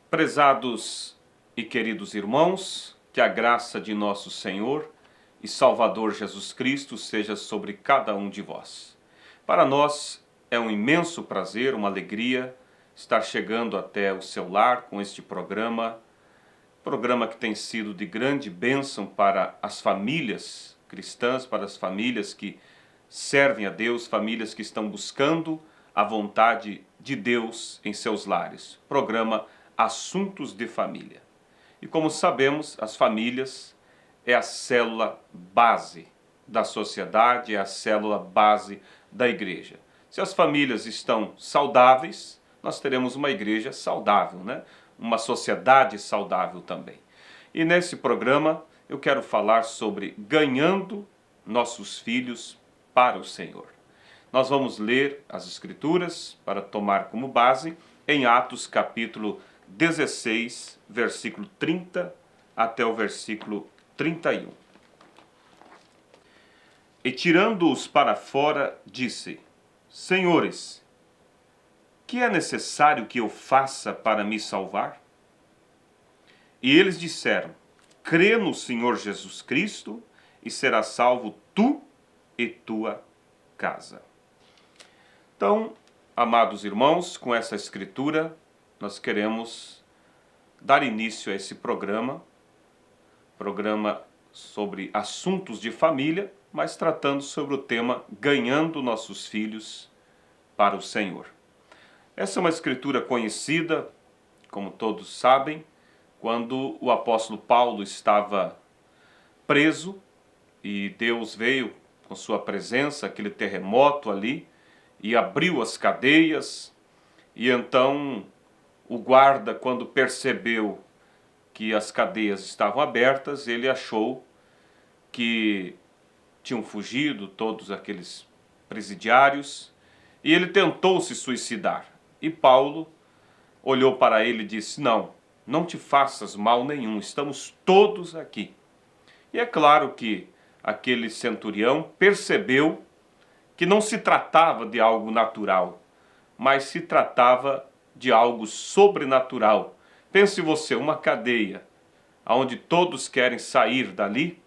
Prezados e queridos irmãos, que a graça de nosso Senhor e Salvador Jesus Cristo seja sobre cada um de vós. Para nós é um imenso prazer, uma alegria estar chegando até o seu lar com este programa que tem sido de grande bênção para as famílias cristãs, para as famílias que servem a Deus, famílias que estão buscando a vontade de Deus em seus lares. Programa Assuntos de Família. E como sabemos, as famílias é a célula base da sociedade, é a célula base da igreja. Se as famílias estão saudáveis, nós teremos uma igreja saudável, né? Uma sociedade saudável também. E nesse programa eu quero falar sobre ganhando nossos filhos para o Senhor. Nós vamos ler as Escrituras para tomar como base em Atos capítulo 16, versículo 30 até o versículo 31. E tirando-os para fora, disse: Senhores, que é necessário que eu faça para me salvar? E eles disseram: crê no Senhor Jesus Cristo e serás salvo tu e tua casa. Então, amados irmãos, com essa escritura, nós queremos dar início a esse programa sobre assuntos de família, mas tratando sobre o tema ganhando nossos filhos para o Senhor. Essa é uma escritura conhecida, como todos sabem, quando o apóstolo Paulo estava preso e Deus veio com sua presença, aquele terremoto ali, e abriu as cadeias, e então o guarda, quando percebeu que as cadeias estavam abertas, ele achou que tinham fugido todos aqueles presidiários, e ele tentou se suicidar. E Paulo olhou para ele e disse: não te faças mal nenhum, estamos todos aqui. E é claro que aquele centurião percebeu que não se tratava de algo natural, mas se tratava de algo sobrenatural. Pense você, uma cadeia, onde todos querem sair dali,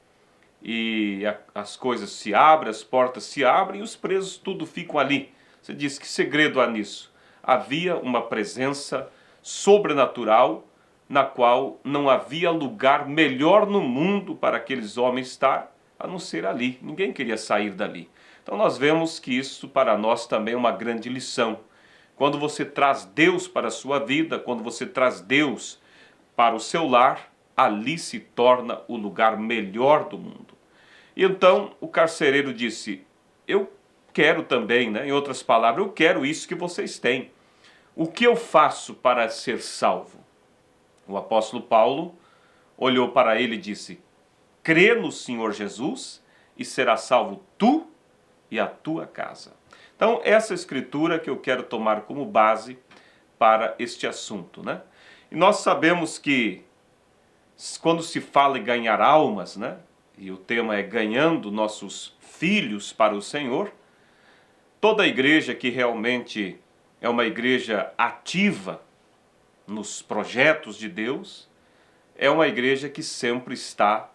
e as coisas se abrem, as portas se abrem e os presos tudo ficam ali. Você diz: que segredo há nisso? Havia uma presença sobrenatural na qual não havia lugar melhor no mundo para aqueles homens estar, a não ser ali. Ninguém queria sair dali. Então nós vemos que isso para nós também é uma grande lição. Quando você traz Deus para a sua vida, quando você traz Deus para o seu lar, ali se torna o lugar melhor do mundo. E então o carcereiro disse: eu quero também, né? Em outras palavras, eu quero isso que vocês têm. O que eu faço para ser salvo? O apóstolo Paulo olhou para ele e disse: crê no Senhor Jesus e será salvo tu e a tua casa. Então, essa escritura que eu quero tomar como base para este assunto, né? E nós sabemos que quando se fala em ganhar almas, né? E o tema é ganhando nossos filhos para o Senhor, toda igreja que realmente é uma igreja ativa nos projetos de Deus, é uma igreja que sempre está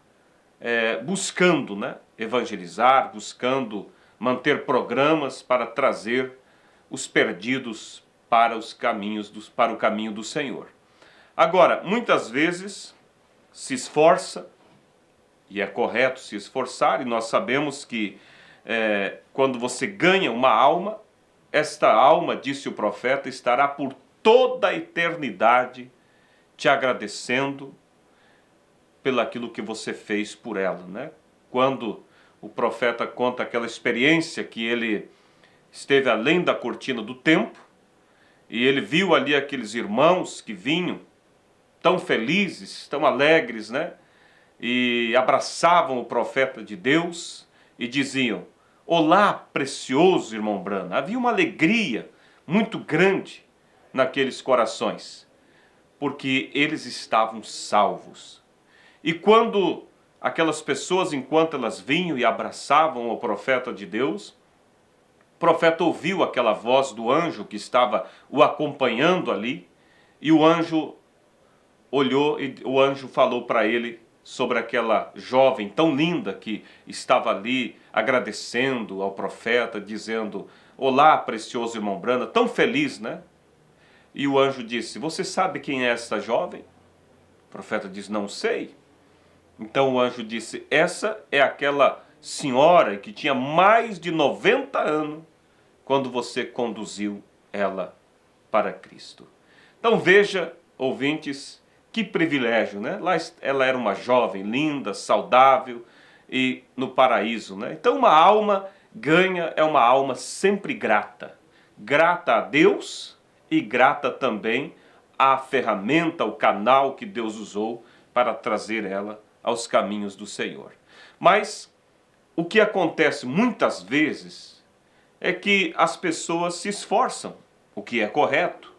buscando, né, evangelizar, buscando manter programas para trazer os perdidos para para o caminho do Senhor. Agora, muitas vezes se esforça, e é correto se esforçar, e nós sabemos que quando você ganha uma alma, esta alma, disse o profeta, estará por toda a eternidade te agradecendo pelaquilo que você fez por ela, né? Quando o profeta conta aquela experiência que ele esteve além da cortina do templo e ele viu ali aqueles irmãos que vinham tão felizes, tão alegres, né? E abraçavam o profeta de Deus e diziam: olá, precioso irmão Brana. Havia uma alegria muito grande naqueles corações, porque eles estavam salvos. E quando aquelas pessoas, enquanto elas vinham e abraçavam o profeta de Deus, o profeta ouviu aquela voz do anjo que estava o acompanhando ali, e o anjo olhou e o anjo falou para ele sobre aquela jovem tão linda que estava ali agradecendo ao profeta, dizendo: olá, precioso irmão Branham, tão feliz, né? E o anjo disse: você sabe quem é essa jovem? O profeta disse: não sei. Então o anjo disse: essa é aquela senhora que tinha mais de 90 anos quando você conduziu ela para Cristo. Então veja, ouvintes, que privilégio, né? Lá ela era uma jovem, linda, saudável e no paraíso, né? Então uma alma ganha é uma alma sempre grata. Grata a Deus e grata também à ferramenta, ao canal que Deus usou para trazer ela aos caminhos do Senhor. Mas o que acontece muitas vezes é que as pessoas se esforçam, o que é correto,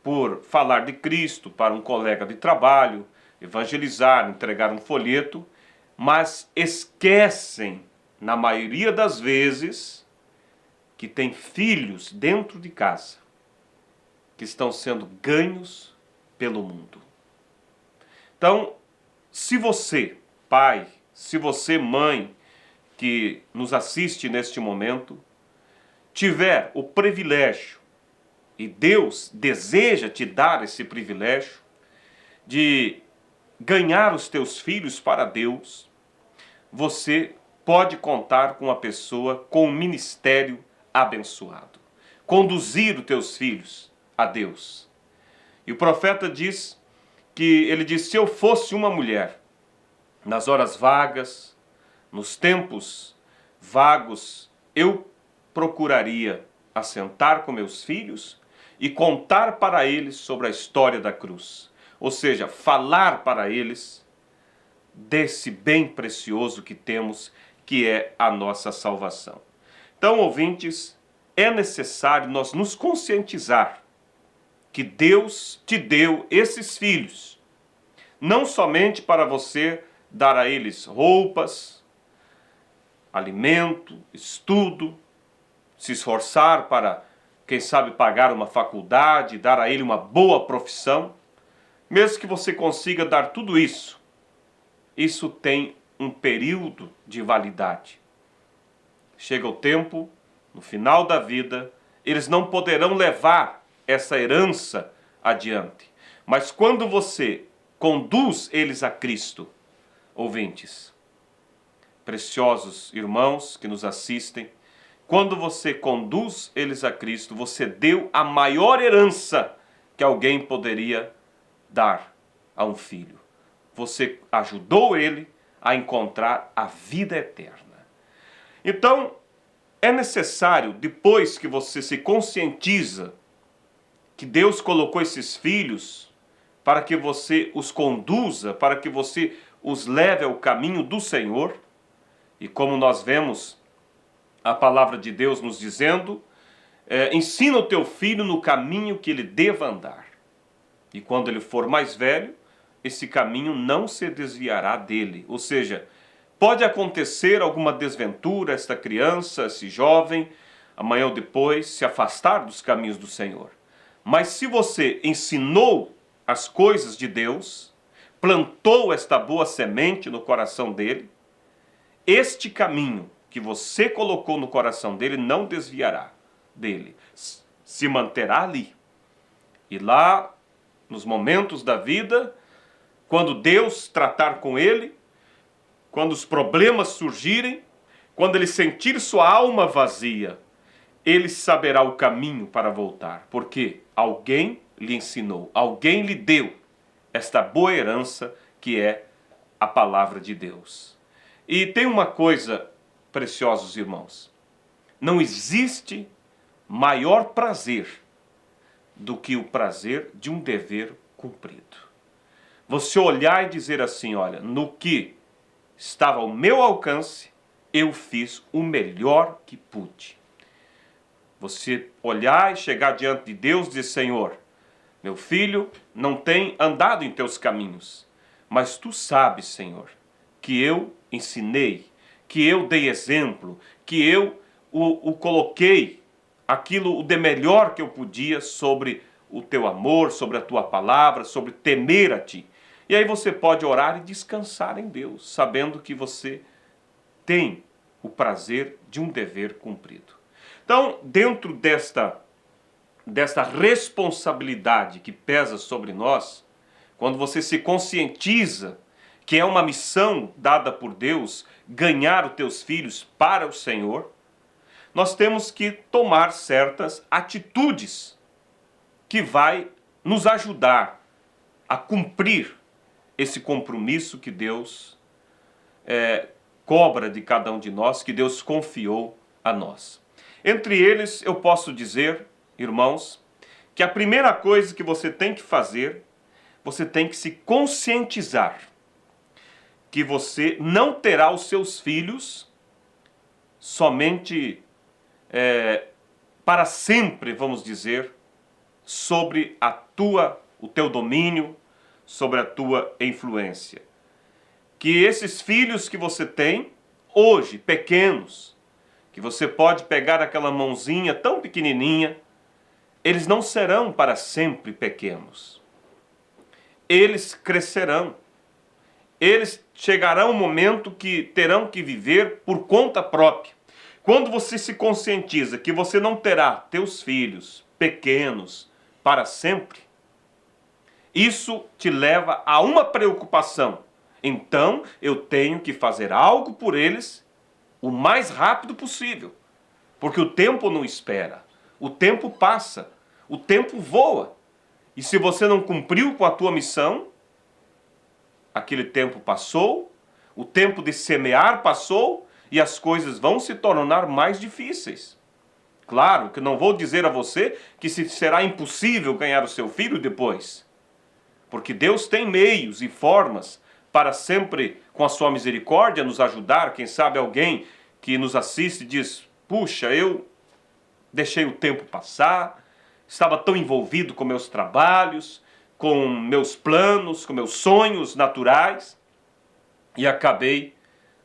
por falar de Cristo para um colega de trabalho, evangelizar, entregar um folheto, mas esquecem, na maioria das vezes, que tem filhos dentro de casa que estão sendo ganhos pelo mundo. Então, se você, pai, se você, mãe, que nos assiste neste momento, tiver o privilégio, e Deus deseja te dar esse privilégio, de ganhar os teus filhos para Deus, você pode contar com uma pessoa com um ministério abençoado. Conduzir os teus filhos a Deus. E o profeta diz que, ele diz: se eu fosse uma mulher, nas horas vagas, nos tempos vagos, eu procuraria assentar com meus filhos e contar para eles sobre a história da cruz. Ou seja, falar para eles desse bem precioso que temos, que é a nossa salvação. Então, ouvintes, é necessário nós nos conscientizar que Deus te deu esses filhos, não somente para você dar a eles roupas, alimento, estudo, se esforçar para, quem sabe, pagar uma faculdade, dar a ele uma boa profissão. Mesmo que você consiga dar tudo isso, isso tem um período de validade. Chega o tempo, no final da vida, eles não poderão levar essa herança adiante. Mas quando você conduz eles a Cristo, ouvintes, preciosos irmãos que nos assistem, quando você conduz eles a Cristo, você deu a maior herança que alguém poderia dar a um filho. Você ajudou ele a encontrar a vida eterna. Então, é necessário, depois que você se conscientiza que Deus colocou esses filhos para que você os conduza, para que você os leve ao caminho do Senhor, e como nós vemos a palavra de Deus nos dizendo, ensina o teu filho no caminho que ele deva andar. E quando ele for mais velho, esse caminho não se desviará dele. Ou seja, pode acontecer alguma desventura, esta criança, esse jovem, amanhã ou depois, se afastar dos caminhos do Senhor. Mas se você ensinou as coisas de Deus, plantou esta boa semente no coração dele, este caminho que você colocou no coração dele não desviará dele, se manterá ali. E lá, nos momentos da vida, quando Deus tratar com ele, quando os problemas surgirem, quando ele sentir sua alma vazia, ele saberá o caminho para voltar, porque alguém lhe ensinou, alguém lhe deu esta boa herança que é a palavra de Deus. E tem uma coisa, preciosos irmãos, não existe maior prazer do que o prazer de um dever cumprido. Você olhar e dizer assim: olha, no que estava ao meu alcance, eu fiz o melhor que pude. Você olhar e chegar diante de Deus e dizer: Senhor, meu filho não tem andado em teus caminhos, mas tu sabes, Senhor, que eu ensinei, que eu dei exemplo, que eu o coloquei aquilo de melhor que eu podia sobre o teu amor, sobre a tua palavra, sobre temer a ti. E aí você pode orar e descansar em Deus, sabendo que você tem o prazer de um dever cumprido. Então, dentro desta responsabilidade que pesa sobre nós, quando você se conscientiza que é uma missão dada por Deus, ganhar os teus filhos para o Senhor, nós temos que tomar certas atitudes que vai nos ajudar a cumprir esse compromisso que Deus cobra de cada um de nós, que Deus confiou a nós. Entre eles, eu posso dizer, irmãos, que a primeira coisa que você tem que fazer, você tem que se conscientizar que você não terá os seus filhos somente para sempre, vamos dizer, sobre o teu domínio, sobre a tua influência. Que esses filhos que você tem, hoje, pequenos, que você pode pegar aquela mãozinha tão pequenininha, eles não serão para sempre pequenos. Eles crescerão. Eles chegarão um momento que terão que viver por conta própria. Quando você se conscientiza que você não terá teus filhos pequenos para sempre, isso te leva a uma preocupação. Então, eu tenho que fazer algo por eles o mais rápido possível. Porque o tempo não espera. O tempo passa. O tempo voa. E se você não cumpriu com a tua missão, aquele tempo passou, o tempo de semear passou e as coisas vão se tornar mais difíceis. Claro que não vou dizer a você que será impossível ganhar o seu filho depois. Porque Deus tem meios e formas para sempre, com a sua misericórdia, nos ajudar. Quem sabe alguém que nos assiste diz, puxa, eu deixei o tempo passar, estava tão envolvido com meus trabalhos, com meus planos, com meus sonhos naturais, e acabei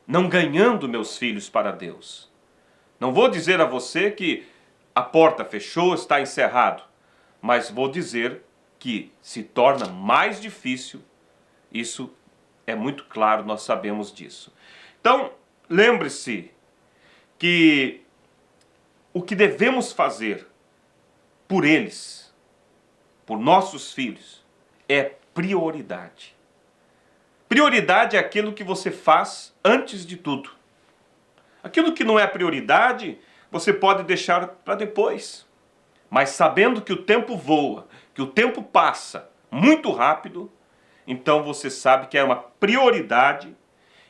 não ganhando meus filhos para Deus. Não vou dizer a você que a porta fechou, está encerrado, mas vou dizer que se torna mais difícil. Isso é muito claro, nós sabemos disso. Então, lembre-se que o que devemos fazer por eles, por nossos filhos, é prioridade. Prioridade é aquilo que você faz antes de tudo. Aquilo que não é prioridade, você pode deixar para depois. Mas sabendo que o tempo voa, que o tempo passa muito rápido, então você sabe que é uma prioridade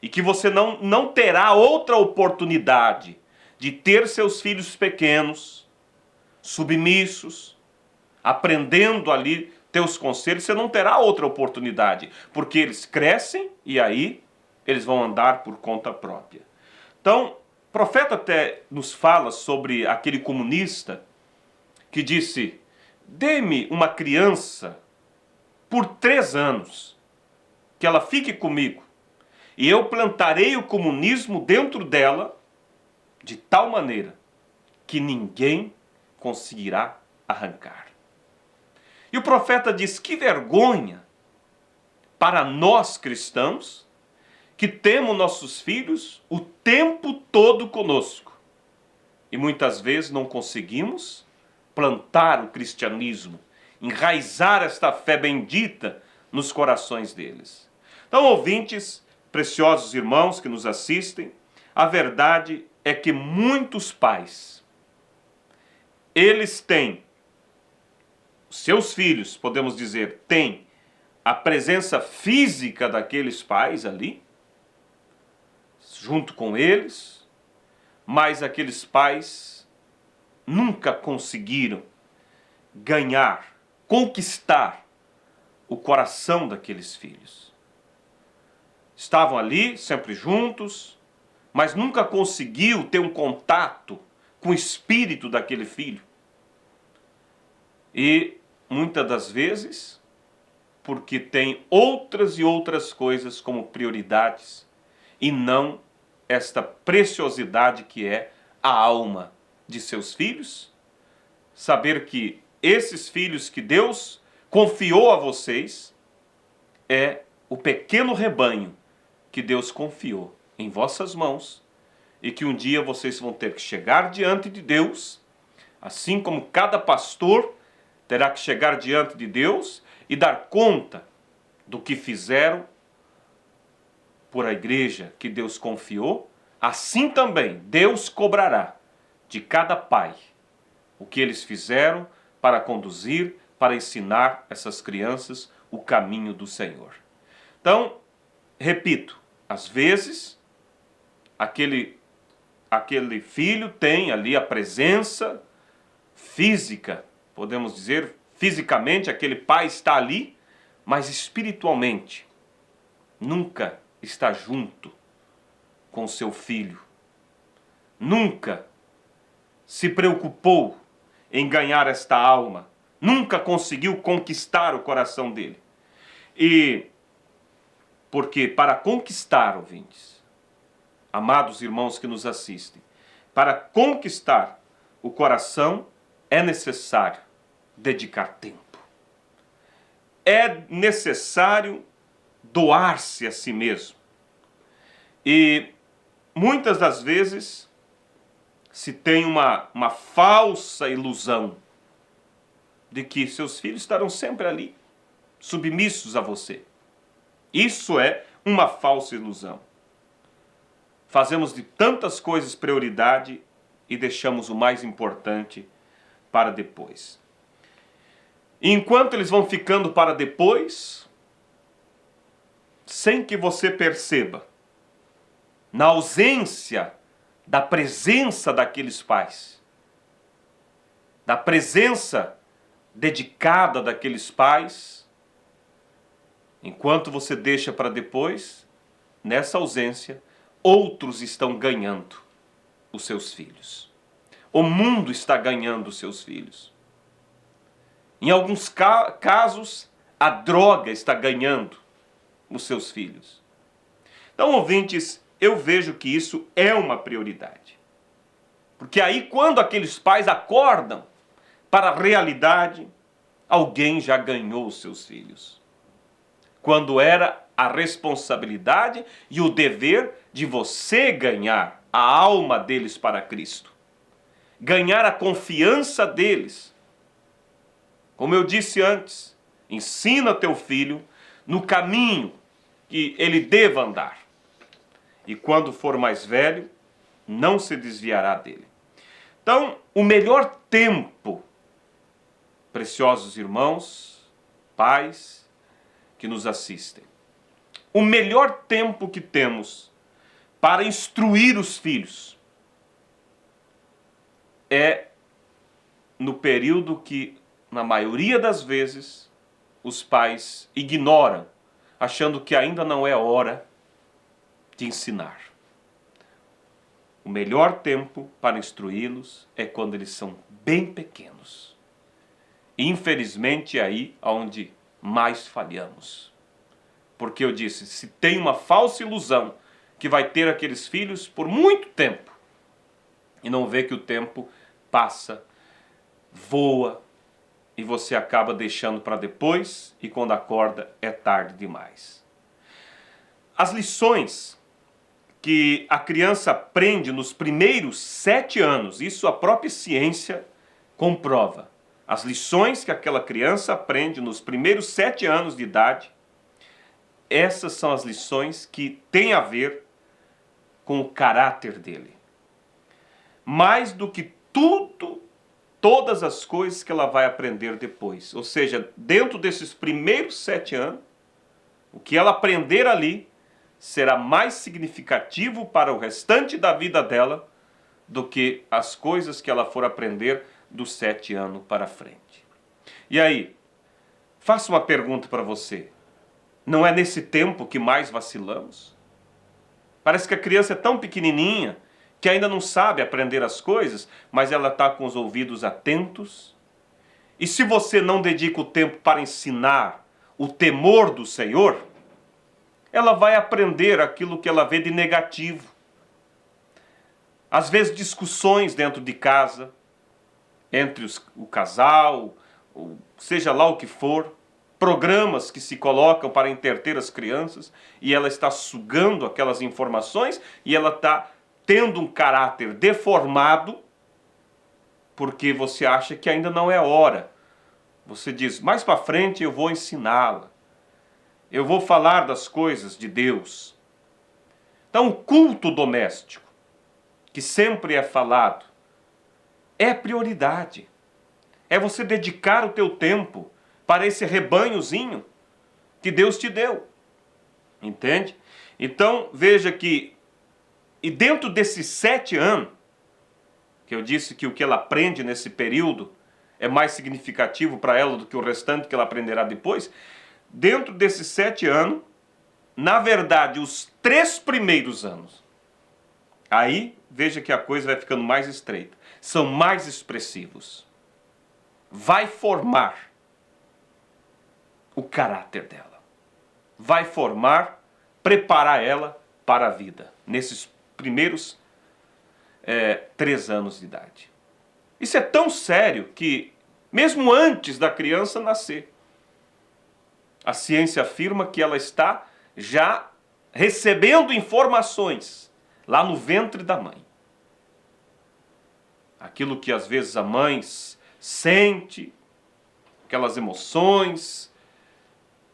e que você não terá outra oportunidade de ter seus filhos pequenos, submissos, aprendendo ali teus conselhos. Você não terá outra oportunidade, porque eles crescem e aí eles vão andar por conta própria. Então, o profeta até nos fala sobre aquele comunista que disse, dê-me uma criança por 3 anos, que ela fique comigo, e eu plantarei o comunismo dentro dela de tal maneira que ninguém conseguirá arrancar. E o profeta diz, que vergonha para nós cristãos, que temos nossos filhos o tempo todo conosco, e muitas vezes não conseguimos plantar o cristianismo, enraizar esta fé bendita nos corações deles. Então, ouvintes, preciosos irmãos que nos assistem, a verdade é que muitos pais, eles têm, seus filhos, podemos dizer, têm a presença física daqueles pais ali, junto com eles, mas aqueles pais nunca conseguiram ganhar, conquistar o coração daqueles filhos. Estavam ali, sempre juntos, mas nunca conseguiu ter um contato com o espírito daquele filho. E muitas das vezes, porque tem outras e outras coisas como prioridades, e não esta preciosidade que é a alma de seus filhos, saber que esses filhos que Deus confiou a vocês é o pequeno rebanho que Deus confiou em vossas mãos e que um dia vocês vão ter que chegar diante de Deus, assim como cada pastor terá que chegar diante de Deus e dar conta do que fizeram por a igreja que Deus confiou, assim também Deus cobrará de cada pai o que eles fizeram para conduzir, para ensinar essas crianças o caminho do Senhor. Então, repito, às vezes, aquele filho tem ali a presença física, podemos dizer, fisicamente aquele pai está ali, mas espiritualmente nunca está junto com seu filho. Nunca se preocupou em ganhar esta alma. Nunca conseguiu conquistar o coração dele. E porque para conquistar, ouvintes, amados irmãos que nos assistem, para conquistar o coração é necessário dedicar tempo. É necessário doar-se a si mesmo. E muitas das vezes se tem uma falsa ilusão de que seus filhos estarão sempre ali, submissos a você. Isso é uma falsa ilusão. Fazemos de tantas coisas prioridade e deixamos o mais importante para depois. E enquanto eles vão ficando para depois, sem que você perceba, na ausência da presença daqueles pais, da presença dedicada daqueles pais, enquanto você deixa para depois, nessa ausência, outros estão ganhando os seus filhos. O mundo está ganhando os seus filhos. Em alguns casos, a droga está ganhando os seus filhos. Então, ouvintes, eu vejo que isso é uma prioridade. Porque aí, quando aqueles pais acordam para a realidade, alguém já ganhou os seus filhos. Quando era a responsabilidade e o dever de você ganhar a alma deles para Cristo. Ganhar a confiança deles. Como eu disse antes, ensina teu filho no caminho que ele deva andar. E quando for mais velho, não se desviará dele. Então, o melhor tempo, preciosos irmãos, pais que nos assistem, o melhor tempo que temos para instruir os filhos é no período que, na maioria das vezes, os pais ignoram, achando que ainda não é hora de ensinar. O melhor tempo para instruí-los é quando eles são bem pequenos. Infelizmente é aí onde mais falhamos. Porque eu disse, se tem uma falsa ilusão que vai ter aqueles filhos por muito tempo e não vê que o tempo passa, voa e você acaba deixando para depois e quando acorda é tarde demais. As lições que a criança aprende nos primeiros 7 anos, isso a própria ciência comprova. As lições que aquela criança aprende nos primeiros 7 anos de idade, essas são as lições que têm a ver com o caráter dele. Mais do que todas as coisas que ela vai aprender depois. Ou seja, dentro desses primeiros 7 anos, o que ela aprender ali será mais significativo para o restante da vida dela do que as coisas que ela for aprender dos 7 anos para frente. E aí, faço uma pergunta para você. Não é nesse tempo que mais vacilamos? Parece que a criança é tão pequenininha que ainda não sabe aprender as coisas, mas ela está com os ouvidos atentos. E se você não dedica o tempo para ensinar o temor do Senhor, ela vai aprender aquilo que ela vê de negativo. Às vezes discussões dentro de casa, entre o casal, seja lá o que for, programas que se colocam para entreter as crianças, e ela está sugando aquelas informações e ela está tendo um caráter deformado, porque você acha que ainda não é hora. Você diz, mais para frente eu vou ensiná-la. Eu vou falar das coisas de Deus. Então, o culto doméstico, que sempre é falado, é prioridade. É você dedicar o teu tempo para esse rebanhozinho que Deus te deu. Entende? Então, veja que, e dentro desses 7 anos, que eu disse que o que ela aprende nesse período é mais significativo para ela do que o restante que ela aprenderá depois, dentro desses 7 anos, na verdade, os 3 primeiros anos, aí veja que a coisa vai ficando mais estreita, são mais expressivos. Vai formar o caráter dela. Vai formar, preparar ela para a vida, nesses primeiros 3 anos de idade. Isso é tão sério que, mesmo antes da criança nascer, a ciência afirma que ela está já recebendo informações lá no ventre da mãe. Aquilo que às vezes a mãe sente, aquelas emoções,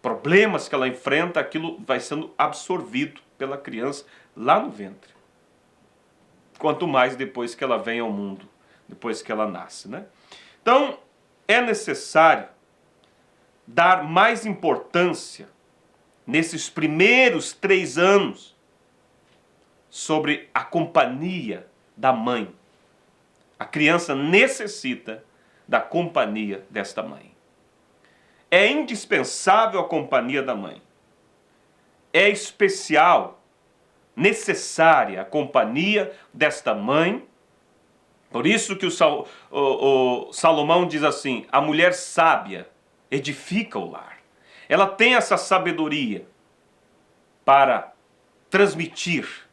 problemas que ela enfrenta, aquilo vai sendo absorvido pela criança lá no ventre. Quanto mais depois que ela vem ao mundo, depois que ela nasce, né? Então, é necessário dar mais importância nesses primeiros 3 anos sobre a companhia da mãe. A criança necessita da companhia desta mãe. É indispensável a companhia da mãe. É especial, necessária a companhia desta mãe. Por isso que o Salomão diz assim, a mulher sábia edifica o lar. Ela tem essa sabedoria para transmitir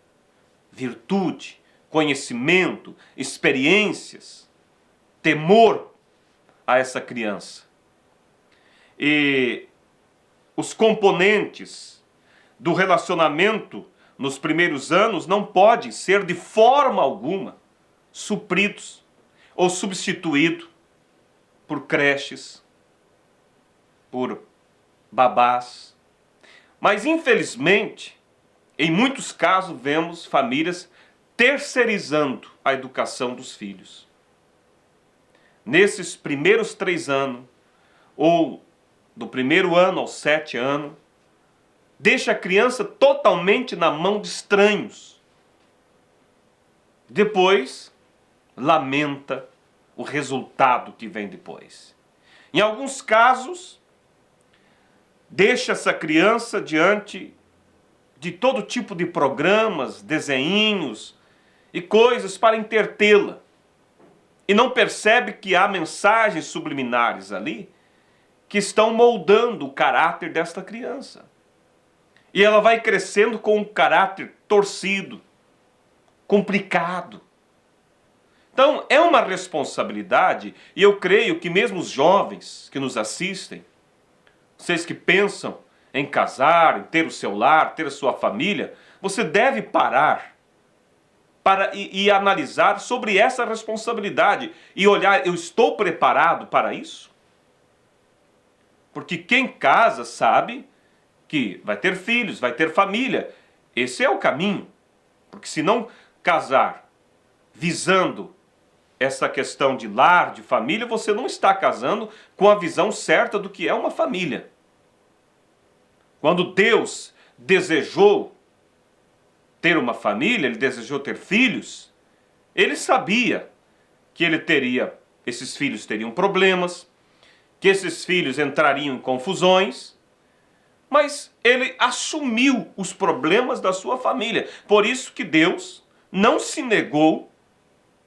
virtude, conhecimento, experiências, temor a essa criança. E os componentes do relacionamento nos primeiros anos não podem ser de forma alguma supridos ou substituídos por creches, por babás. Mas, infelizmente, em muitos casos vemos famílias terceirizando a educação dos filhos. Nesses primeiros 3 anos, ou do primeiro ano aos 7 anos, deixa a criança totalmente na mão de estranhos. Depois, lamenta o resultado que vem depois. Em alguns casos, deixa essa criança diante de todo tipo de programas, desenhinhos e coisas para entretê-la. E não percebe que há mensagens subliminares ali que estão moldando o caráter desta criança. E ela vai crescendo com um caráter torcido, complicado. Então, é uma responsabilidade, e eu creio que mesmo os jovens que nos assistem, vocês que pensam em casar, em ter o seu lar, ter a sua família, você deve parar e analisar sobre essa responsabilidade e olhar, eu estou preparado para isso? Porque quem casa sabe que vai ter filhos, vai ter família. Esse é o caminho. Porque se não casar visando essa questão de lar, de família, você não está casando com a visão certa do que é uma família. Quando Deus desejou ter uma família, Ele desejou ter filhos, Ele sabia que esses filhos teriam problemas, que esses filhos entrariam em confusões, mas Ele assumiu os problemas da sua família. Por isso que Deus não se negou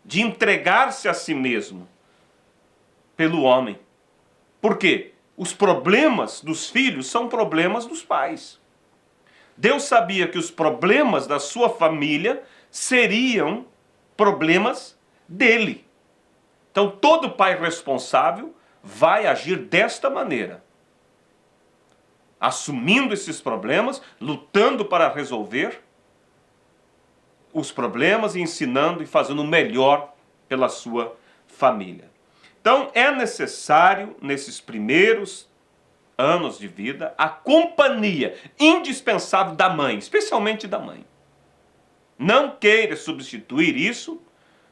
de entregar-se a si mesmo pelo homem. Por quê? Os problemas dos filhos são problemas dos pais. Deus sabia que os problemas da sua família seriam problemas dele. Então todo pai responsável vai agir desta maneira, assumindo esses problemas, lutando para resolver os problemas e ensinando e fazendo o melhor pela sua família. Então é necessário, nesses primeiros anos de vida, a companhia indispensável da mãe, especialmente da mãe. Não queira substituir isso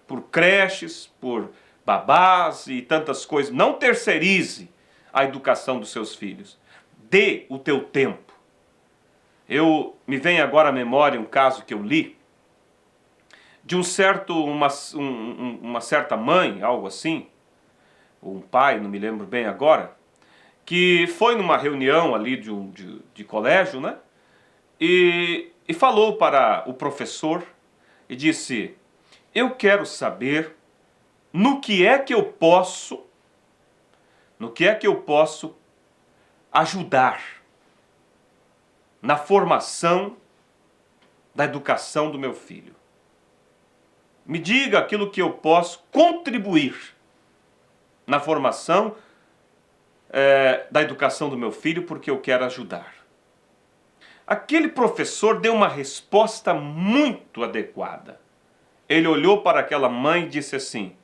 por creches, por babás e tantas coisas. Não terceirize a educação dos seus filhos. Dê o teu tempo. Me vem agora à memória um caso que eu li de uma certa mãe, algo assim, ou um pai, não me lembro bem agora, que foi numa reunião ali de colégio, né? E falou para o professor e disse: eu quero saber no que é que eu posso ajudar na formação da educação do meu filho. Me diga aquilo que eu posso contribuir na formação da educação do meu filho, porque eu quero ajudar. Aquele professor deu uma resposta muito adequada. Ele olhou para aquela mãe e disse assim: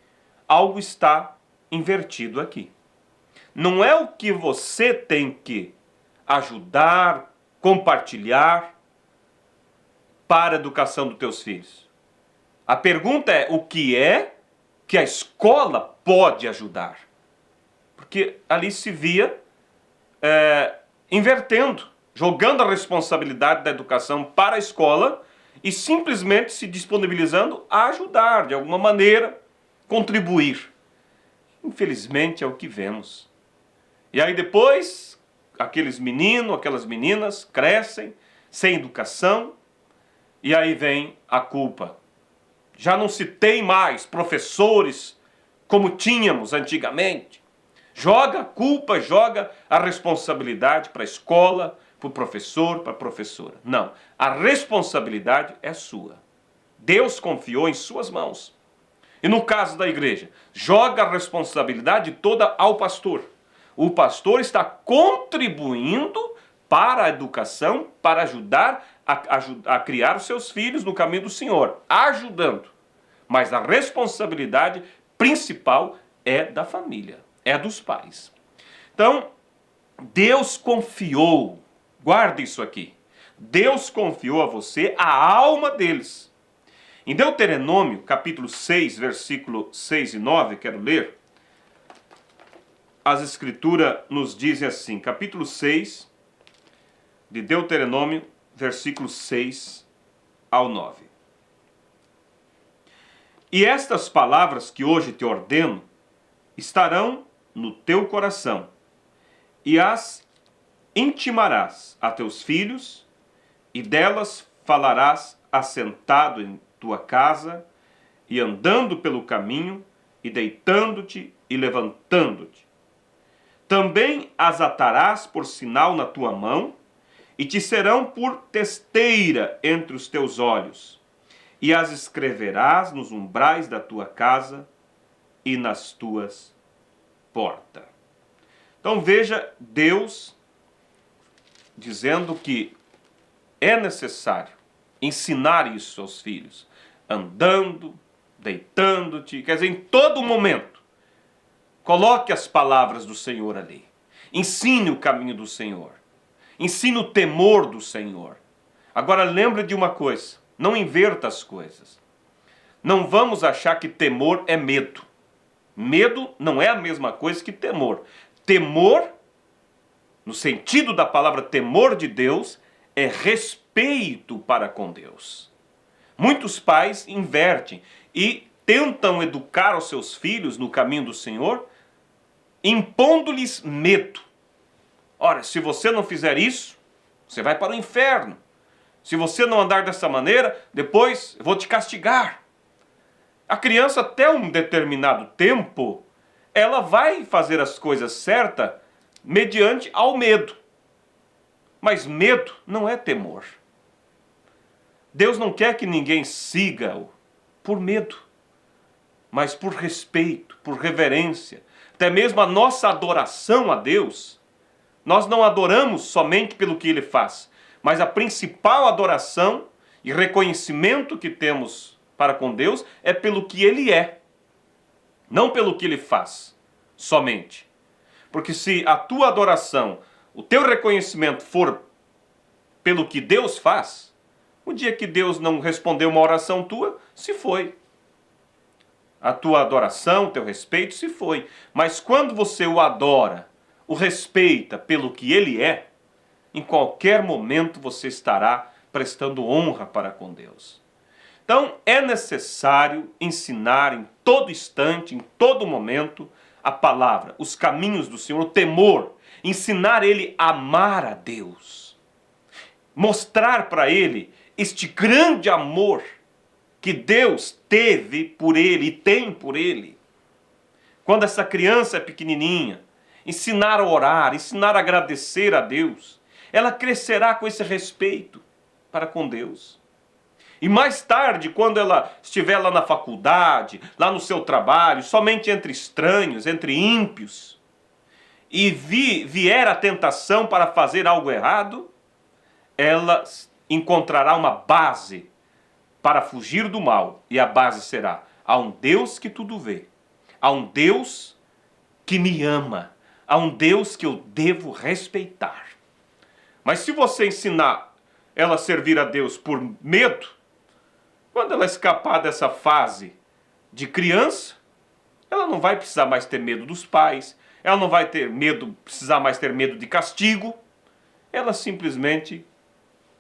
algo está invertido aqui. Não é o que você tem que ajudar, compartilhar para a educação dos teus filhos. A pergunta é: o que é que a escola pode ajudar? Porque ali se via invertendo, jogando a responsabilidade da educação para a escola e simplesmente se disponibilizando a ajudar, de alguma maneira, contribuir. Infelizmente é o que vemos. E aí depois, aqueles meninos, aquelas meninas crescem sem educação e aí vem a culpa. Já não se tem mais professores como tínhamos antigamente. Joga a culpa, joga a responsabilidade para a escola, para o professor, para a professora. Não, a responsabilidade é sua. Deus confiou em suas mãos. E no caso da igreja, joga a responsabilidade toda ao pastor. O pastor está contribuindo para a educação, para ajudar a criar os seus filhos no caminho do Senhor, ajudando. Mas a responsabilidade principal é da família, é dos pais. Então, Deus confiou, guarde isso aqui, Deus confiou a você a alma deles. Em Deuteronômio, capítulo 6, versículo 6 e 9, quero ler, as escrituras nos dizem assim, capítulo 6 de Deuteronômio, versículos 6 ao 9. E estas palavras que hoje te ordeno estarão no teu coração, e as intimarás a teus filhos, e delas falarás assentado em tua casa, e andando pelo caminho, e deitando-te e levantando-te. Também as atarás por sinal na tua mão, e te serão por testeira entre os teus olhos, e as escreverás nos umbrais da tua casa e nas tuas portas. Então veja Deus dizendo que é necessário ensinar isso aos filhos, andando, deitando-te, quer dizer, em todo momento. Coloque as palavras do Senhor ali. Ensine o caminho do Senhor. Ensine o temor do Senhor. Agora lembre de uma coisa, não inverta as coisas. Não vamos achar que temor é medo. Medo não é a mesma coisa que temor. Temor, no sentido da palavra temor de Deus, é respeito para com Deus. Muitos pais invertem e tentam educar os seus filhos no caminho do Senhor, impondo-lhes medo. Ora, se você não fizer isso, você vai para o inferno. Se você não andar dessa maneira, depois eu vou te castigar. A criança, até um determinado tempo, ela vai fazer as coisas certas mediante ao medo. Mas medo não é temor. Deus não quer que ninguém siga-o por medo, mas por respeito, por reverência, até mesmo a nossa adoração a Deus, nós não adoramos somente pelo que Ele faz, mas a principal adoração e reconhecimento que temos para com Deus é pelo que Ele é, não pelo que Ele faz somente. Porque se a tua adoração, o teu reconhecimento for pelo que Deus faz, o dia que Deus não respondeu uma oração tua, se foi. A tua adoração, o teu respeito se foi. Mas quando você o adora, o respeita pelo que Ele é, em qualquer momento você estará prestando honra para com Deus. Então é necessário ensinar em todo instante, em todo momento, a palavra, os caminhos do Senhor, o temor, ensinar ele a amar a Deus. Mostrar para ele este grande amor que Deus teve por ele e tem por ele. Quando essa criança é pequenininha, ensinar a orar, ensinar a agradecer a Deus, ela crescerá com esse respeito para com Deus. E mais tarde, quando ela estiver lá na faculdade, lá no seu trabalho, somente entre estranhos, entre ímpios, e vier a tentação para fazer algo errado, ela encontrará uma base para fugir do mal. E a base será: há um Deus que tudo vê, há um Deus que me ama, há um Deus que eu devo respeitar. Mas se você ensinar ela a servir a Deus por medo, quando ela escapar dessa fase de criança, ela não vai precisar mais ter medo dos pais, ela não vai precisar mais ter medo de castigo, ela simplesmente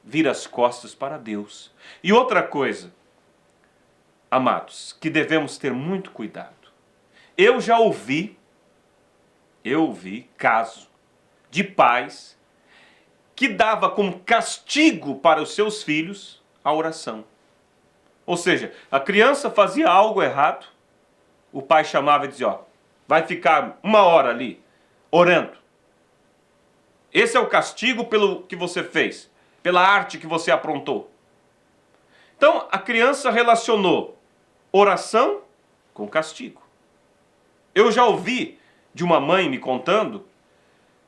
vira as costas para Deus. E outra coisa, amados, que devemos ter muito cuidado. Eu ouvi caso de pais que dava como castigo para os seus filhos a oração. Ou seja, a criança fazia algo errado, o pai chamava e dizia: ó, vai ficar 1 hora ali, orando. Esse é o castigo pelo que você fez, pela arte que você aprontou. Então, a criança relacionou oração com castigo. Eu já ouvi de uma mãe me contando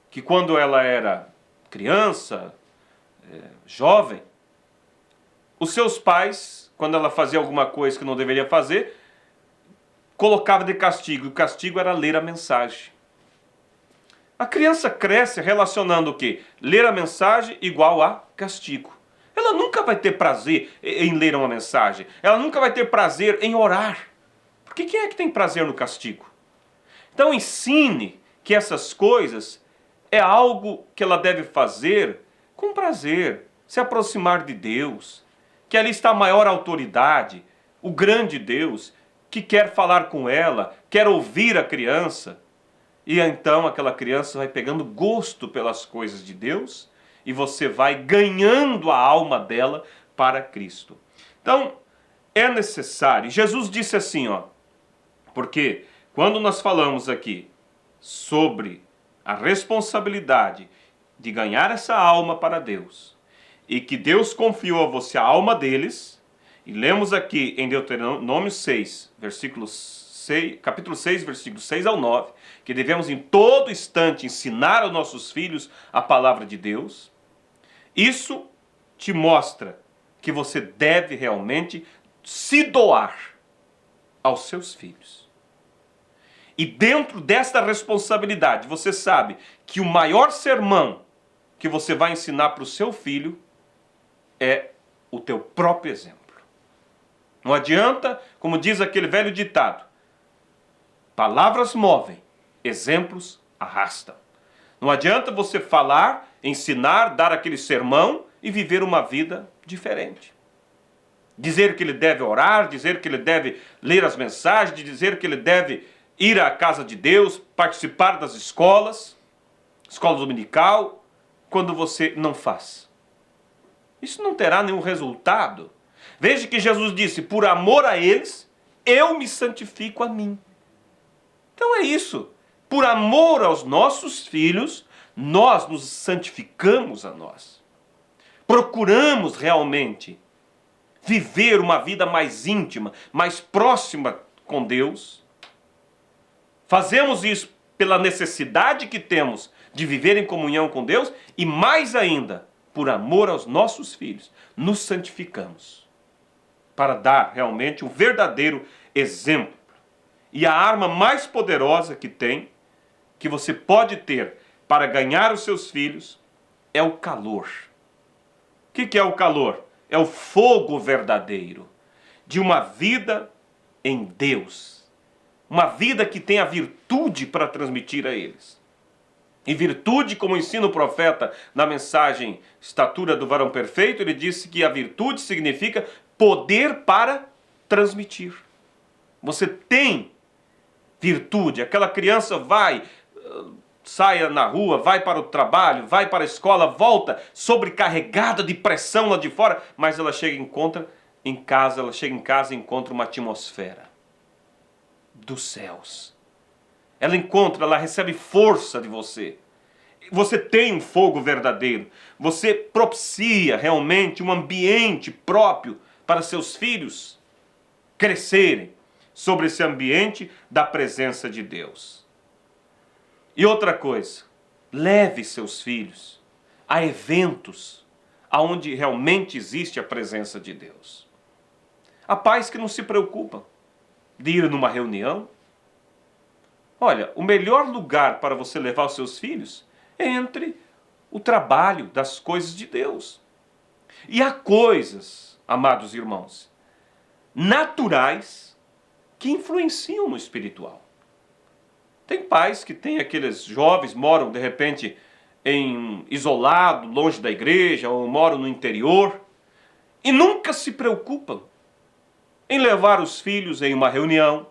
que quando ela era criança, jovem, os seus pais, quando ela fazia alguma coisa que não deveria fazer, colocava de castigo. E o castigo era ler a mensagem. A criança cresce relacionando o quê? Ler a mensagem igual a castigo. Ela nunca vai ter prazer em ler uma mensagem. Ela nunca vai ter prazer em orar. Porque quem é que tem prazer no castigo? Então ensine que essas coisas é algo que ela deve fazer com prazer. Se aproximar de Deus. Que ali está a maior autoridade, o grande Deus, que quer falar com ela, quer ouvir a criança. E então aquela criança vai pegando gosto pelas coisas de Deus e você vai ganhando a alma dela para Cristo. Então, é necessário. Jesus disse assim, ó, porque quando nós falamos aqui sobre a responsabilidade de ganhar essa alma para Deus, e que Deus confiou a você a alma deles, e lemos aqui em Deuteronômio 6, capítulo 6, versículos 6 ao 9, que devemos em todo instante ensinar aos nossos filhos a palavra de Deus. Isso te mostra que você deve realmente se doar aos seus filhos. E dentro desta responsabilidade, você sabe que o maior sermão que você vai ensinar para o seu filho é o teu próprio exemplo. Não adianta, como diz aquele velho ditado, palavras movem, exemplos arrastam. Não adianta você falar, ensinar, dar aquele sermão e viver uma vida diferente. Dizer que ele deve orar, dizer que ele deve ler as mensagens, dizer que ele deve ir à casa de Deus, participar das escolas, escola dominical, quando você não faz. Isso não terá nenhum resultado. Veja que Jesus disse, por amor a eles, eu me santifico a mim. Então é isso. Por amor aos nossos filhos, nós nos santificamos a nós. Procuramos realmente viver uma vida mais íntima, mais próxima com Deus. Fazemos isso pela necessidade que temos de viver em comunhão com Deus e, mais ainda, por amor aos nossos filhos, nos santificamos para dar realmente um verdadeiro exemplo. E a arma mais poderosa que tem, que você pode ter para ganhar os seus filhos, é o calor. O que é o calor? É o fogo verdadeiro de uma vida em Deus. Uma vida que tem a virtude para transmitir a eles. E virtude, como ensina o profeta na mensagem Estatura do Varão Perfeito, ele disse que a virtude significa poder para transmitir. Você tem virtude. Aquela criança vai, saia na rua, vai para o trabalho, vai para a escola, volta sobrecarregada de pressão lá de fora, mas ela chega em casa e encontra uma atmosfera dos céus. Ela recebe força de você. Você tem um fogo verdadeiro. Você propicia realmente um ambiente próprio para seus filhos crescerem sobre esse ambiente da presença de Deus. E outra coisa, leve seus filhos a eventos onde realmente existe a presença de Deus. Há pais que não se preocupam de ir numa reunião. Olha, o melhor lugar para você levar os seus filhos é entre o trabalho das coisas de Deus. E há coisas, amados irmãos, naturais que influenciam no espiritual. Tem pais que têm aqueles jovens, moram de repente isolado, longe da igreja, ou moram no interior, e nunca se preocupam em levar os filhos em uma reunião.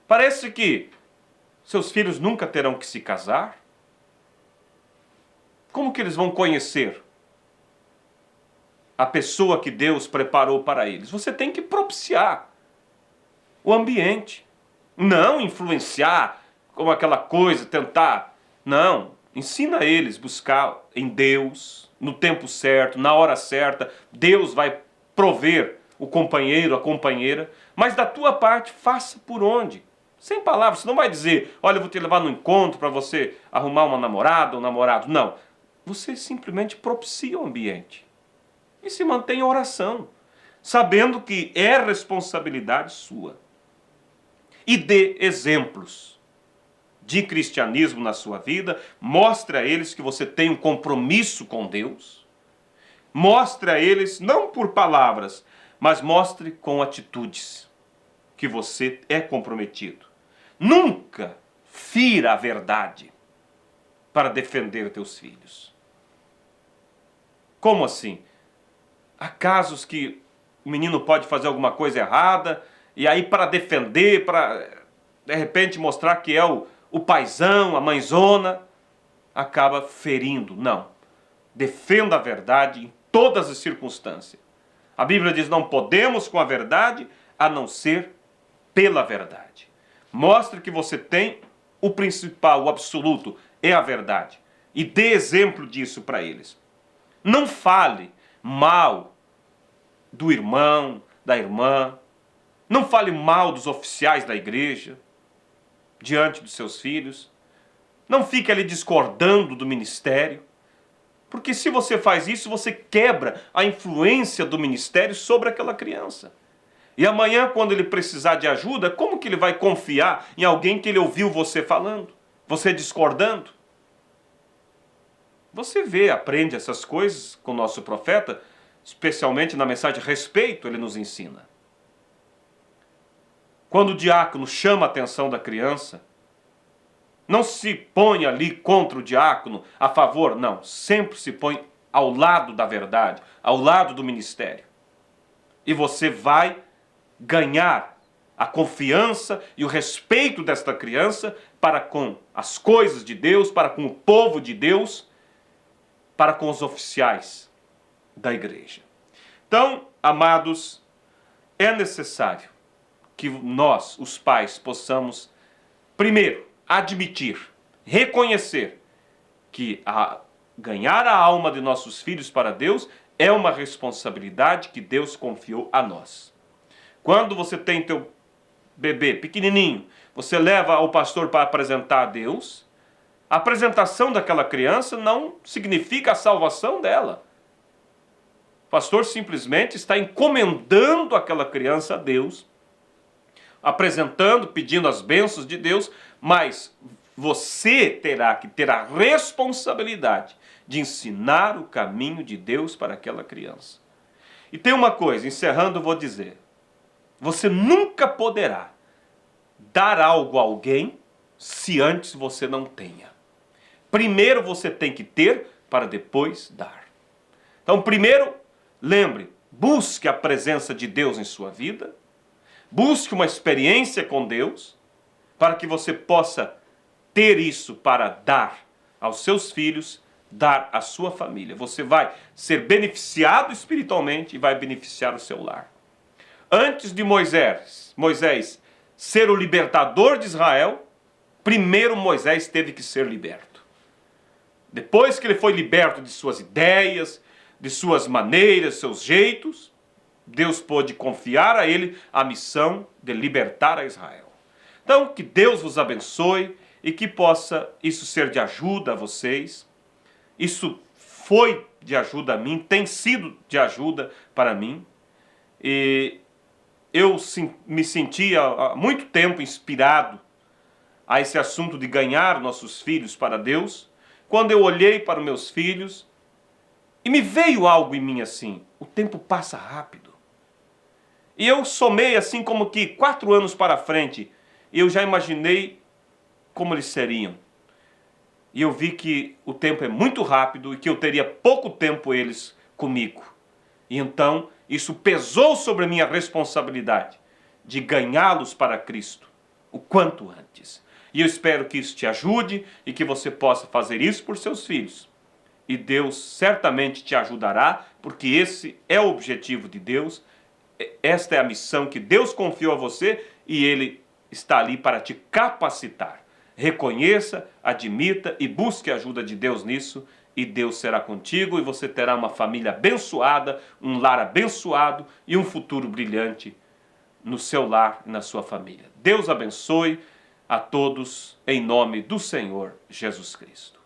Parece que seus filhos nunca terão que se casar. Como que eles vão conhecer a pessoa que Deus preparou para eles? Você tem que propiciar o ambiente. Não influenciar como aquela coisa, tentar. Não, ensina eles a buscar em Deus, no tempo certo, na hora certa. Deus vai prover o companheiro, a companheira. Mas da tua parte, faça por onde? Sem palavras, você não vai dizer, olha, eu vou te levar no encontro para você arrumar uma namorada ou um namorado. Não, você simplesmente propicia o ambiente. E se mantém em oração, sabendo que é responsabilidade sua. E dê exemplos de cristianismo na sua vida, mostre a eles que você tem um compromisso com Deus, mostre a eles, não por palavras, mas mostre com atitudes que você é comprometido. Nunca fira a verdade para defender teus filhos. Como assim? Há casos que o menino pode fazer alguma coisa errada, e aí para defender, para de repente mostrar que é o paizão, a mãezona, acaba ferindo. Não. Defenda a verdade em todas as circunstâncias. A Bíblia diz, não podemos com a verdade, a não ser pela verdade. Mostre que você tem o principal, o absoluto, é a verdade. E dê exemplo disso para eles. Não fale mal do irmão, da irmã. Não fale mal dos oficiais da igreja diante dos seus filhos. Não fique ali discordando do ministério. Porque se você faz isso, você quebra a influência do ministério sobre aquela criança. E amanhã, quando ele precisar de ajuda, como que ele vai confiar em alguém que ele ouviu você falando? Você discordando? Você vê, aprende essas coisas com o nosso profeta, especialmente na mensagem respeito, ele nos ensina. Quando o diácono chama a atenção da criança, não se põe ali contra o diácono, a favor, não. Sempre se põe ao lado da verdade, ao lado do ministério. E você vai ganhar a confiança e o respeito desta criança para com as coisas de Deus, para com o povo de Deus, para com os oficiais da igreja. Então, amados, é necessário que nós, os pais, possamos, primeiro, admitir, reconhecer que ganhar a alma de nossos filhos para Deus é uma responsabilidade que Deus confiou a nós. Quando você tem teu bebê pequenininho, você leva o pastor para apresentar a Deus, a apresentação daquela criança não significa a salvação dela. O pastor simplesmente está encomendando aquela criança a Deus, apresentando, pedindo as bênçãos de Deus, mas você terá que ter a responsabilidade de ensinar o caminho de Deus para aquela criança. E tem uma coisa, encerrando, vou dizer: você nunca poderá dar algo a alguém se antes você não tenha. Primeiro você tem que ter para depois dar. Então, primeiro, lembre, busque a presença de Deus em sua vida, busque uma experiência com Deus, para que você possa ter isso para dar aos seus filhos, dar à sua família. Você vai ser beneficiado espiritualmente e vai beneficiar o seu lar. Antes de Moisés ser o libertador de Israel, primeiro Moisés teve que ser liberto. Depois que ele foi liberto de suas ideias, de suas maneiras, seus jeitos, Deus pôde confiar a ele a missão de libertar a Israel. Então, que Deus vos abençoe e que possa isso ser de ajuda a vocês. Isso foi de ajuda a mim, tem sido de ajuda para mim. E eu me senti há muito tempo inspirado a esse assunto de ganhar nossos filhos para Deus, quando eu olhei para os meus filhos e me veio algo em mim assim: o tempo passa rápido. E eu somei assim como que 4 anos para frente, e eu já imaginei como eles seriam. E eu vi que o tempo é muito rápido e que eu teria pouco tempo eles comigo. E então isso pesou sobre a minha responsabilidade de ganhá-los para Cristo o quanto antes. E eu espero que isso te ajude e que você possa fazer isso por seus filhos. E Deus certamente te ajudará, porque esse é o objetivo de Deus. Esta é a missão que Deus confiou a você e Ele está ali para te capacitar. Reconheça, admita e busque a ajuda de Deus nisso, e Deus será contigo e você terá uma família abençoada, um lar abençoado e um futuro brilhante no seu lar e na sua família. Deus abençoe a todos em nome do Senhor Jesus Cristo.